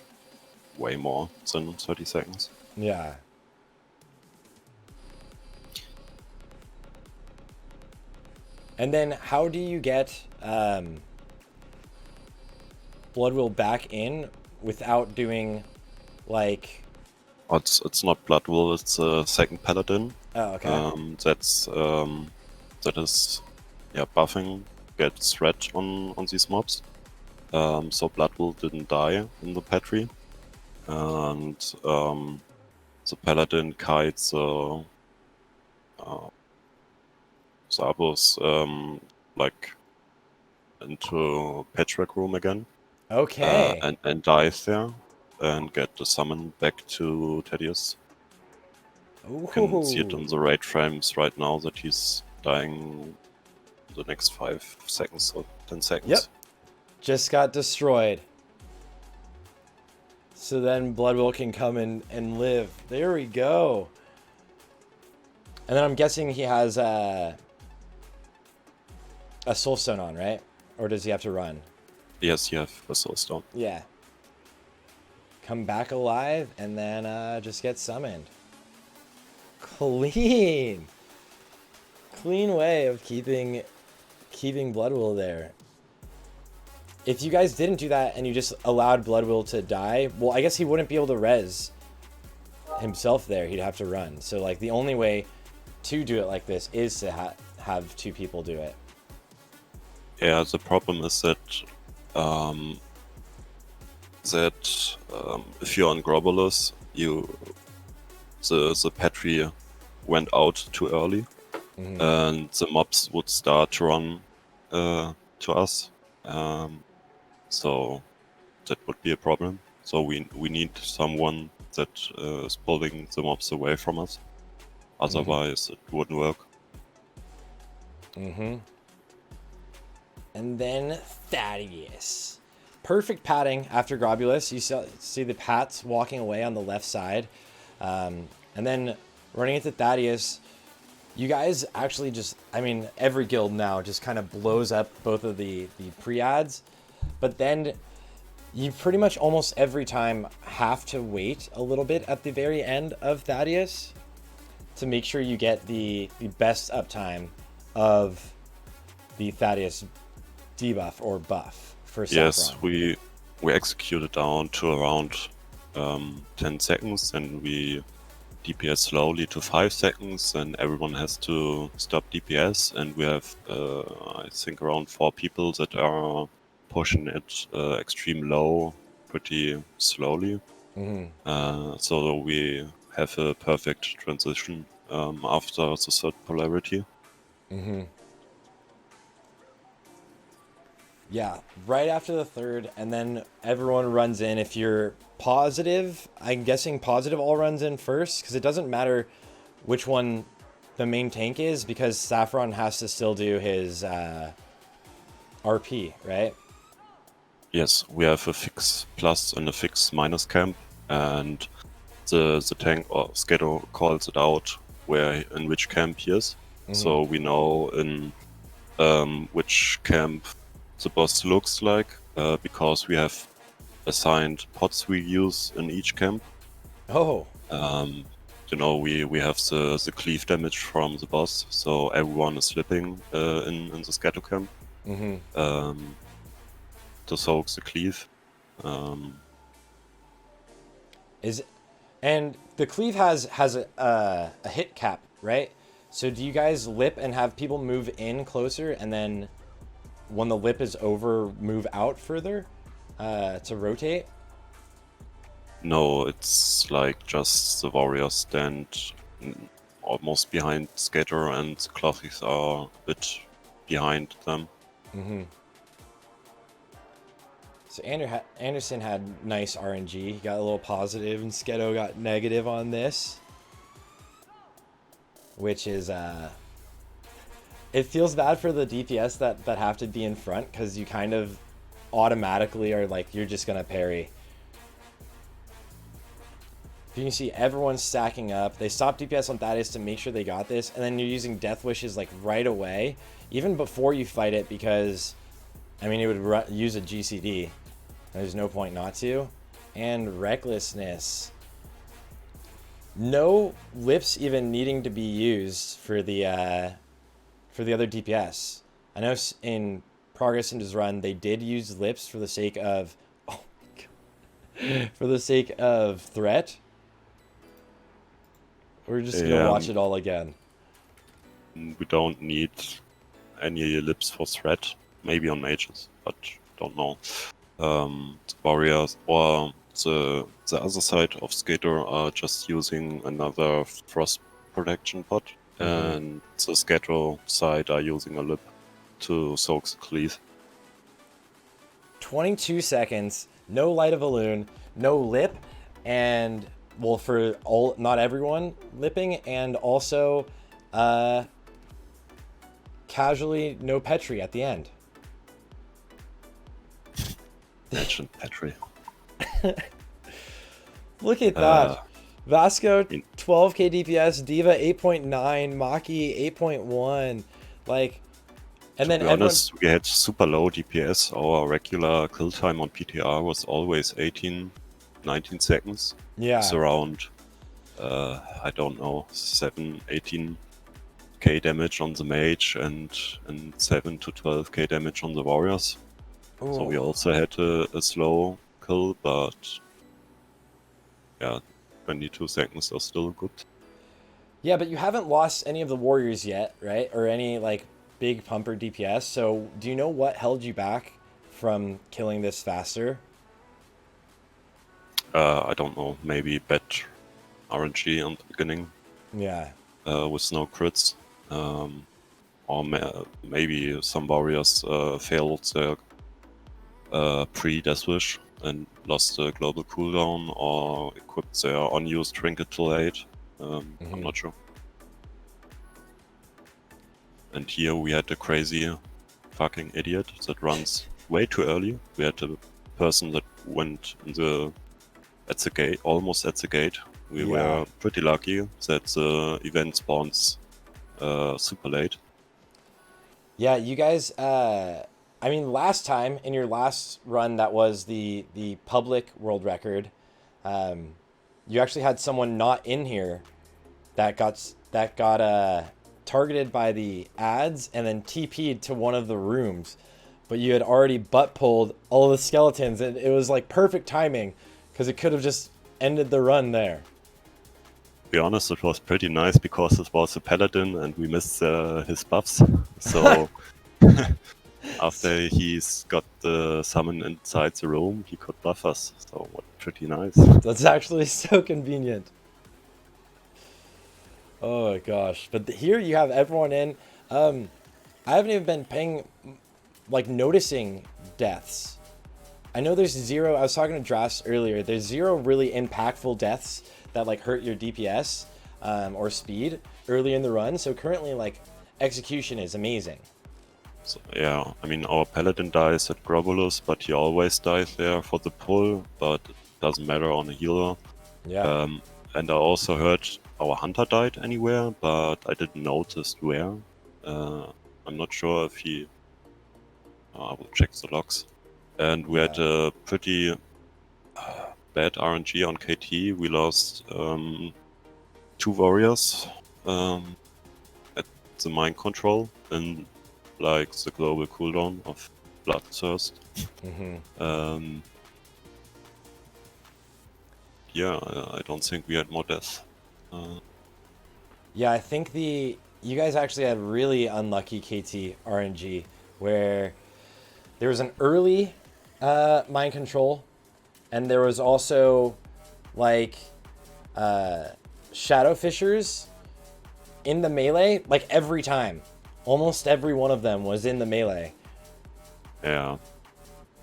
way more than 30 seconds. Yeah. And then how do you get Bloodwill back in without doing like... It's not Bloodwill, it's a second paladin. Oh, okay. That is buffing, gets threat on these mobs. So Bloodwill didn't die in the Petri. And the paladin kites Zabos like into Patchwork room again. Okay. And dies there. and get the summon back to Thaddius. Ooh. You can see it on the raid frames right now that he's dying the next 5 seconds or 10 seconds. Yep. Just got destroyed. So then Bloodwill can come in and live. There we go. And then I'm guessing he has a Soulstone on, right? Or does he have to run? Yes, you have a Soulstone. Yeah. Come back alive and then just get summoned. Clean. Clean way of keeping Bloodwill there. If you guys didn't do that and you just allowed Bloodwill to die, well, I guess he wouldn't be able to res himself there. He'd have to run. So, like, the only way to do it like this is to have 2 people do it. Yeah, the problem is that if you're on Grobolus, the Petri went out too early, and the mobs would start to run to us. So that would be a problem. So we need someone that is pulling the mobs away from us. Otherwise, it wouldn't work. And then Thaddius. Perfect padding after Grobulus. You see the Pats walking away on the left side. And then running into Thaddius. You guys actually just, I mean, every guild now just kind of blows up both of the pre-ads. But then you pretty much almost every time have to wait a little bit at the very end of Thaddius to make sure you get the best uptime of the Thaddius debuff or buff for Sapphiron. Yes, we execute it down to around 10 seconds, and we DPS slowly to 5 seconds, and everyone has to stop DPS, and we have I think around 4 people that are pushing it extreme low pretty slowly. So we have a perfect transition after the third polarity. Yeah, right after the third, and then everyone runs in. If you're positive, I'm guessing positive all runs in first, because it doesn't matter which one the main tank is, because Sapphiron has to still do his RP, right? Yes, we have a fix plus and a fix minus camp, and the tank or Scato calls it out in which camp he is. So we know in which camp the boss looks like, because we have assigned pots we use in each camp. Oh. You know, we have the cleave damage from the boss, so everyone is slipping in the Scato camp to soak the cleave. And the cleave has a hit cap, right? So do you guys lip and have people move in closer, and then when the lip is over, move out further to rotate? No, it's like just the warriors stand almost behind Skater, and the Clothies are a bit behind them. So Anderson had nice RNG. He got a little positive, and Sketo got negative on this. Which is, it feels bad for the DPS that have to be in front, because you kind of automatically are like, you're just going to parry. You can see everyone's stacking up. They stop DPS on Thaddius to make sure they got this, and then you're using Death Wishes like right away, even before you fight it, because, I mean, it would use a GCD. There's no point not to. And Recklessness. No lips even needing to be used for the other DPS. I know in Progress into his run they did use lips for the sake of for the sake of threat. We're just gonna watch it all again. We don't need any lips for threat. Maybe on mages, but don't know. The warriors or the other side of Skater are just using another frost protection pot, and the Skater side are using a lip to soak the cleave. 22 seconds, no Light of Balloon, no lip, and well, for all, not everyone lipping, and also casually no Petri at the end. Imagine Petri. Look at that. Vasco 12k DPS, Diva 8.9, Maki 8.1. Like, and then to be honest, we had super low DPS. Our regular kill time on PTR was always 18, 19 seconds. Yeah. It's around, I don't know, 7, 18k damage on the mage and 7 to 12k damage on the warriors. Ooh. So we also had a slow kill, but yeah, 22 seconds are still good. Yeah, but you haven't lost any of the warriors yet, right? Or any like big pumper DPS. So do you know what held you back from killing this faster? I don't know. Maybe bad RNG on the beginning. Yeah. With no crits. Or maybe some warriors failed their pre-death wish and lost the global cooldown, or equipped their unused trinket too late. I'm not sure. And here we had a crazy fucking idiot that runs way too early. We had a person that went at the gate, almost at the gate. We were pretty lucky that the event spawns super late. Yeah, you guys, I mean, last time in your last run, that was the public world record. You actually had someone not in here that got targeted by the ads and then TP'd to one of the rooms, but you had already butt pulled all the skeletons, and it was like perfect timing because it could have just ended the run there. To be honest, it was pretty nice because it was a paladin and we missed his buffs. So after he's got the summon inside the room, he could buff us. So pretty nice. That's actually so convenient. Oh my gosh. But here you have everyone in. I haven't even been paying, like, noticing deaths. I know there's zero. I was talking to Dras earlier. There's zero really impactful deaths that like hurt your DPS or speed early in the run. So currently, like, execution is amazing. So, yeah, I mean, our paladin dies at Grobolus, but he always dies there for the pull, but it doesn't matter on a healer. Yeah. And I also heard our hunter died anywhere, but I didn't notice where. I'm not sure if he... I will check the logs. And we had a pretty bad RNG on KT. We lost 2 warriors at the mind control and like the global cooldown of Bloodthirst. Yeah, I don't think we had more deaths. Yeah, I think you guys actually had really unlucky KT RNG where there was an early mind control, and there was also like shadow fishers in the melee, like every time. Almost every one of them was in the melee. Yeah.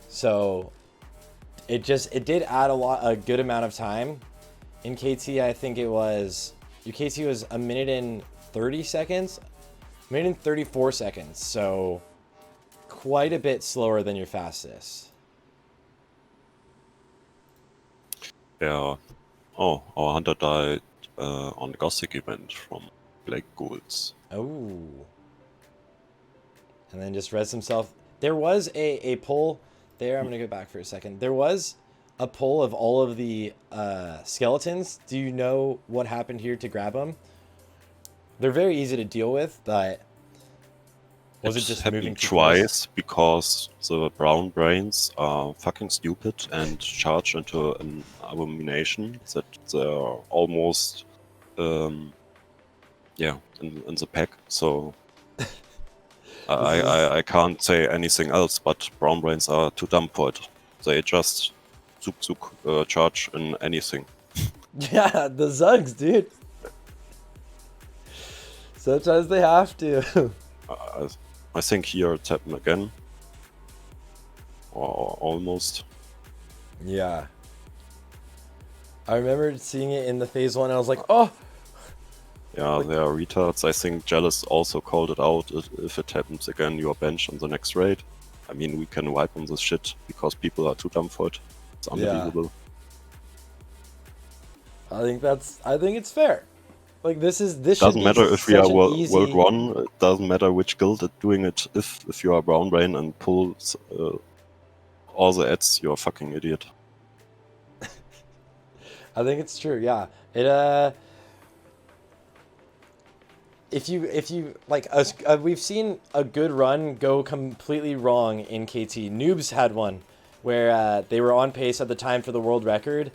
So it did add a good amount of time. In KT, I think it was, your KT was 1 minute and 30 seconds, 1 minute and 34 seconds. So quite a bit slower than your fastest. Yeah. Oh, our hunter died on the Gothic event from Black Ghouls. Oh. And then just res himself. There was a pull there. I'm going to go back for a second. There was a pull of all of the skeletons. Do you know what happened here to grab them? They're very easy to deal with, but was it just moving twice because the brown brains are fucking stupid and charge into an abomination that they're almost in the pack. So I can't say anything else, but brown brains are too dumb for it. They just charge in anything. Yeah, the Zugs, dude. Sometimes they have to. I think here it's happened again. Or almost. Yeah. I remember seeing it in the phase 1, and I was like, oh! Yeah, they are retards. I think Jealous also called it out. If it happens again, you are benched on the next raid. I mean, we can wipe on this shit because people are too dumb for it. It's unbelievable. I think it's fair. Like, this should Doesn't be matter if we are such an easy... World 1, it doesn't matter which guild is doing it. If you are Brown Brain and pull all the ads, you're a fucking idiot. I think it's true, yeah. It, if you like, we've seen a good run go completely wrong in KT. Noobs had one where they were on pace at the time for the world record,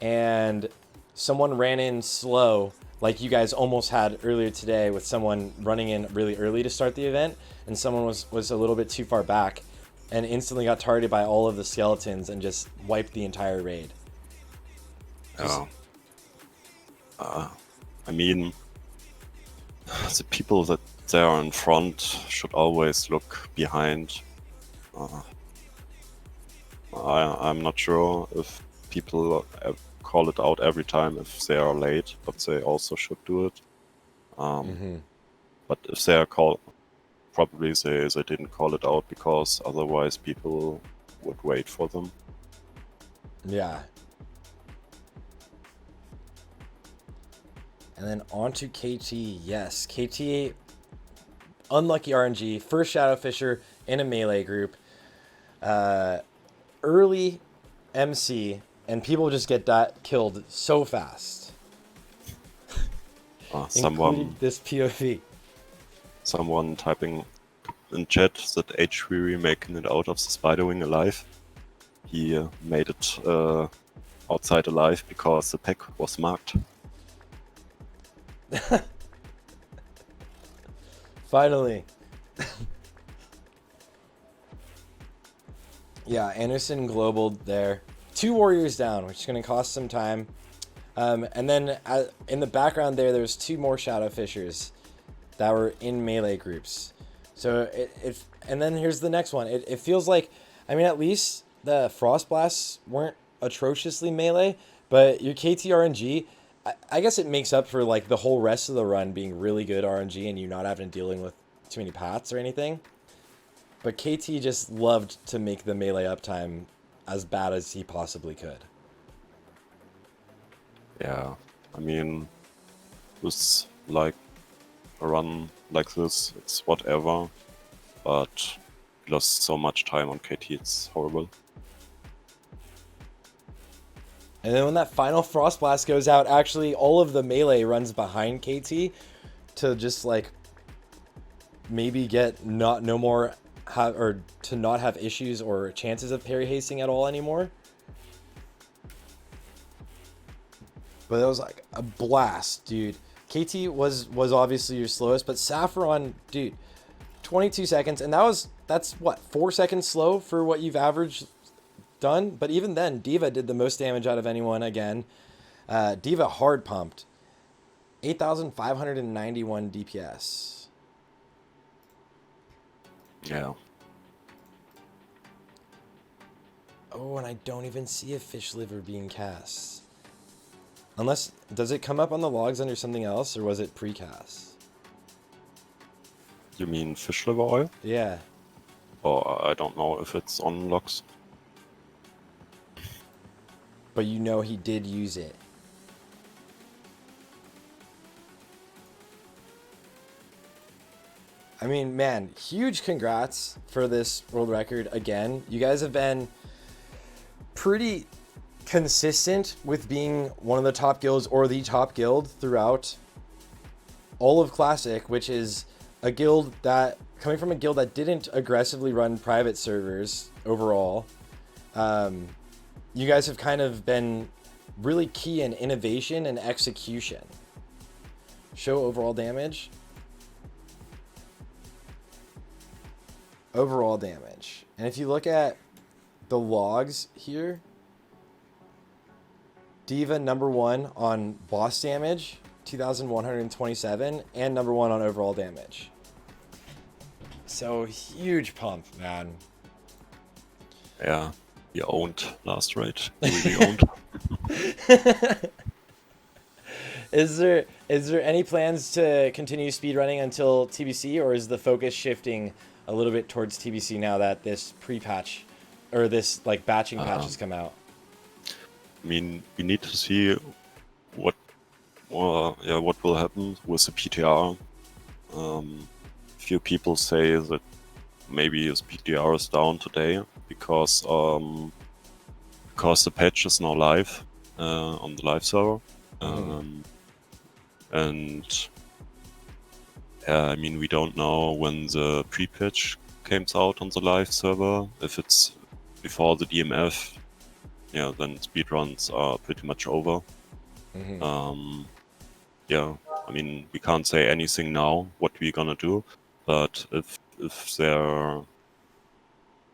and someone ran in slow, like you guys almost had earlier today with someone running in really early to start the event, and someone was a little bit too far back and instantly got targeted by all of the skeletons and just wiped the entire raid. Yeah. I mean, the people that they are in front should always look behind. I'm not sure if people call it out every time if they are late, but they also should do it. But if they are called, probably they didn't call it out because otherwise people would wait for them. Yeah. And then on to KT. Yes, KT, unlucky RNG, first Shadow Fisher in a melee group. Early MC, and people just get killed so fast. Including this POV. Someone typing in chat that HV making it out of the spider wing alive. He made it outside alive because the pack was marked. Finally. Yeah, Anderson globaled there. 2 warriors down, which is going to cost some time. And then in the background there's 2 more Shadow Fishers that were in melee groups. So and then here's the next one. It feels like, I mean, at least the Frost Blasts weren't atrociously melee, but your KT RNG, I guess it makes up for like the whole rest of the run being really good RNG and you not having dealing with too many paths or anything. But KT just loved to make the melee uptime as bad as he possibly could. Yeah, I mean, with like a run like this, it's whatever, but we lost so much time on KT, it's horrible. And then when that final Frost Blast goes out, actually all of the melee runs behind KT to just like maybe get no more or to not have issues or chances of parry hasting at all anymore. But that was like a blast, dude. KT was obviously your slowest, but Sapphiron, dude, 22 seconds, and that's what, 4 seconds slow for what you've averaged done. But even then, D.Va did the most damage out of anyone again. D.Va hard pumped 8,591 DPS. Yeah. Oh, and I don't even see a fish liver being cast. Unless, does it come up on the logs under something else, or was it precast? You mean fish liver oil? Yeah. Or I don't know if it's on logs. But you know he did use it. I mean, man, huge congrats for this world record again. You guys have been pretty consistent with being one of the top guilds or the top guild throughout all of Classic, which is a guild that, coming from a guild that didn't aggressively run private servers overall, you guys have kind of been really key in innovation and execution. Show overall damage. Overall damage. And if you look at the logs here, D.Va number 1 on boss damage, 2,127, and number 1 on overall damage. So huge pump, man. Yeah. We owned last raid. We really owned. Is there any plans to continue speedrunning until TBC, or is the focus shifting a little bit towards TBC now that this pre-patch or this like batching patch has come out? I mean, we need to see what will happen with the PTR. Few people say that maybe his PTR is down today because the patch is now live on the live server. And I mean, we don't know when the pre-patch comes out on the live server. If it's before the DMF, yeah, then speedruns are pretty much over. Yeah, I mean, we can't say anything now what we're gonna do, but if there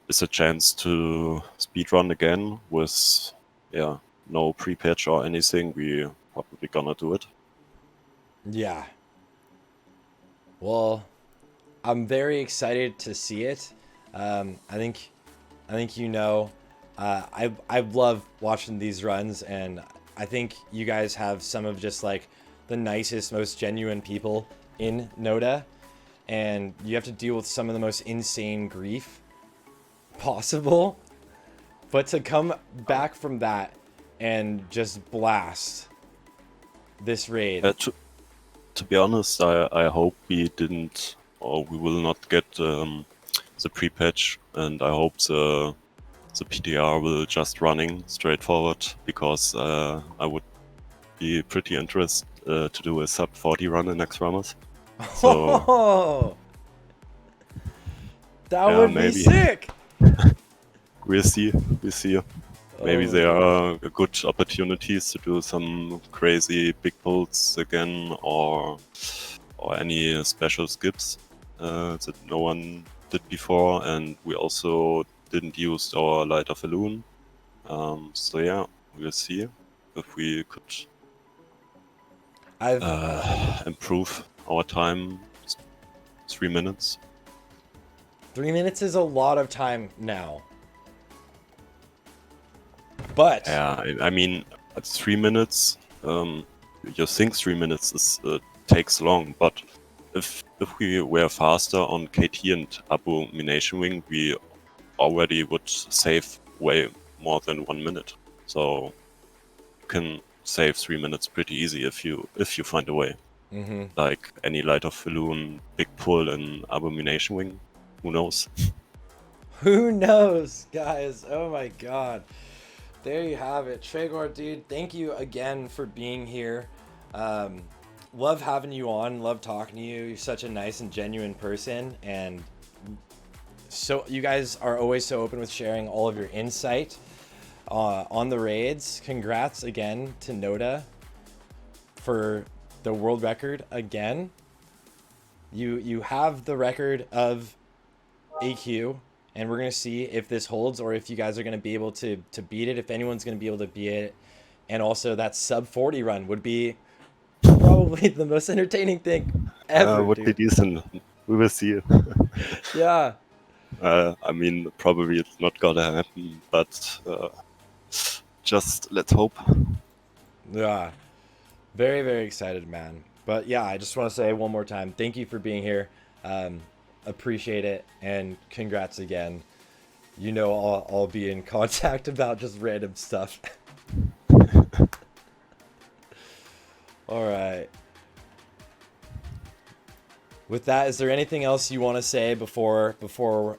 is a chance to speedrun again with no pre-patch or anything, we probably gonna do it. Yeah. Well, I'm very excited to see it. I think I love watching these runs, and I think you guys have some of just like the nicest, most genuine people in NOTA, and you have to deal with some of the most insane grief possible. But to come back from that and just blast this raid. To be honest, I hope we didn't, or we will not get the pre-patch, and I hope the PTR will just running straightforward, because I would be pretty interested to do a sub 40 run in Naxx runners. So that would be sick. We'll see. Maybe there are good opportunities to do some crazy big pulls again, or any special skips that no one did before, and we also didn't use our Light of Elune. So yeah, we'll see if we could improve our time. 3 minutes. 3 minutes is a lot of time now. But yeah, I mean, at 3 minutes, you think 3 minutes is takes long, but if we were faster on KT and Abomination Wing, we already would save way more than 1 minute. So you can save 3 minutes pretty easy if you find a way. Like any Light of Elune, big pull, and Abomination Wing. Who knows? Who knows, guys? Oh my god. There you have it. Tragor, dude, thank you again for being here. Love having you on. Love talking to you. You're such a nice and genuine person. And so you guys are always so open with sharing all of your insight on the raids. Congrats again to NOTA for the world record again. You have the record of AQ. And we're going to see if this holds, or if you guys are going to be able to beat it, if anyone's going to be able to beat it. And also that sub 40 run would be probably the most entertaining thing ever. Would be decent. We will see. Yeah. I mean, probably it's not going to happen, but just let's hope. Yeah. Very, very excited, man. But yeah, I just want to say one more time, thank you for being here. Appreciate it, and congrats again. You know, I'll be in contact about just random stuff. All right. With that, is there anything else you want to say before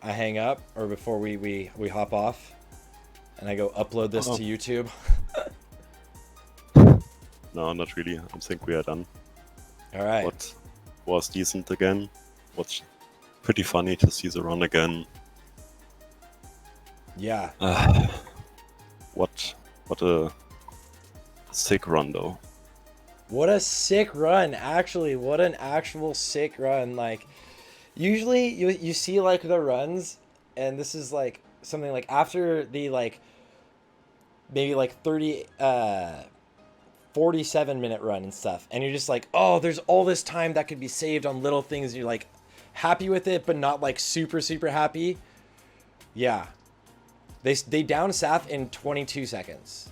I hang up, or before we hop off and I go upload this to YouTube? No, not really. I think we are done. All right. What was decent again? What's pretty funny to see the run again. Yeah. What a sick run, though. What a sick run, actually. What an actual sick run. Like, usually you see like the runs, and this is like something like after the like maybe like 47-minute run and stuff, and you're just like, oh, there's all this time that could be saved on little things, and you're like happy with it, but not like super happy. Yeah, They down Sapph in 22 seconds.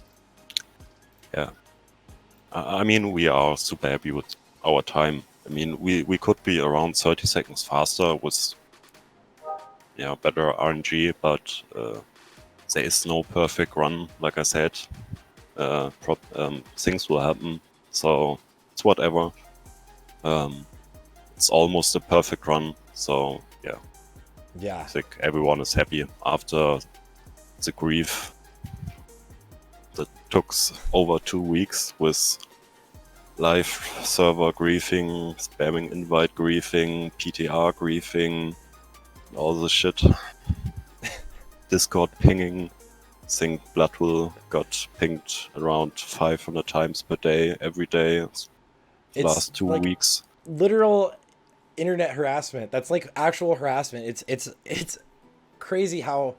Yeah. I mean, we are super happy with our time. I mean, we could be around 30 seconds faster with better RNG, but there is no perfect run, like I said. Things will happen, so it's whatever. It's almost a perfect run, so yeah. Yeah. I think everyone is happy after the grief that took over 2 weeks with live server griefing, spamming invite griefing, PTR griefing, all the shit. Discord pinging. I think Bloodwill got pinged around 500 times per day, every day, the last 2 weeks. Literal internet harassment. That's like actual harassment. It's crazy how,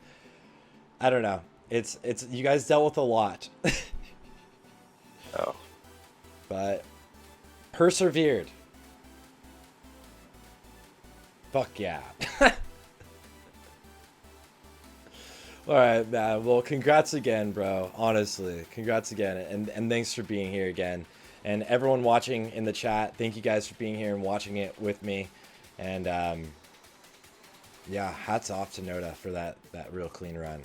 I don't know. It's you guys dealt with a lot. Yeah. But persevered. Fuck yeah. All right, man. Well, congrats again, bro. Honestly, congrats again, and thanks for being here again. And everyone watching in the chat, thank you guys for being here and watching it with me. And yeah, hats off to NOTA for that real clean run.